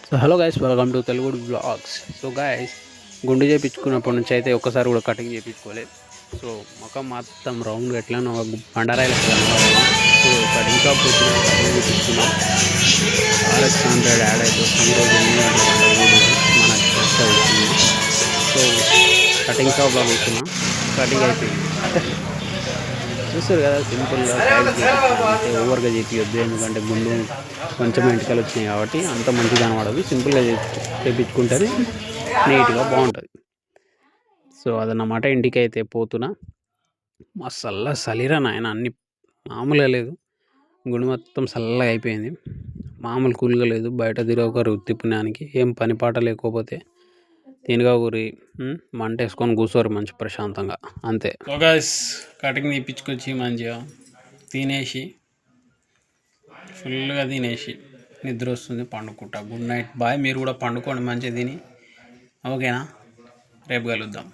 So hello guys, welcome to Telugu blogs. So guys, గుండు చేయించుకున్నప్పటి నుంచి అయితే ఒక్కసారి కూడా కటింగ్ చేయించుకోలేదు. సో ముఖం మొత్తం రౌండ్గా ఎట్లా బండరాయిలు సో కటింగ్ షాప్ వచ్చిన కటింగ్ చేయించుకున్నాం. RX100 యాడ్ అయితే ఈరోజు 8 గంటల మన చేస్తా వచ్చింది. సో కటింగ్ షాప్లో కూర్చున్నా, కటింగ్ అయిపోయింది. చూస్తారు కదా, సింపుల్గా అంటే ఓవర్గా చేపించొద్దు, ఎందుకంటే గుండు కొంచెం ఎంటికలు వచ్చినాయి కాబట్టి అంత మంచిగా కనబడదు. సింపుల్గా చేపించుకుంటేనే నీట్గా బాగుంటుంది. సో అదన్నమాట. ఇంటికి అయితే పోతున్నా. మా సలిరా నాయన, అన్ని మామూలుగా లేదు. గుండు మొత్తం చల్లగా అయిపోయింది, మామూలు కూల్గా లేదు. బయట తిరగకరు ఉత్తి పుణ్యానికి, ఏం పని పాట లేకపోతే తినగా ఊరి మంట వేసుకొని కూర్చోరు మంచి ప్రశాంతంగా, అంతే. గైస్, కటింగ్ తీపించుకొచ్చి మంచిగా తినేసి ఫుల్గా తినేసి నిద్ర వస్తుంది, పండుకుంటా. Good night, bye. మీరు కూడా పండుకోండి మంచిగా తిని, ఓకేనా? రేపు కలుద్దాం.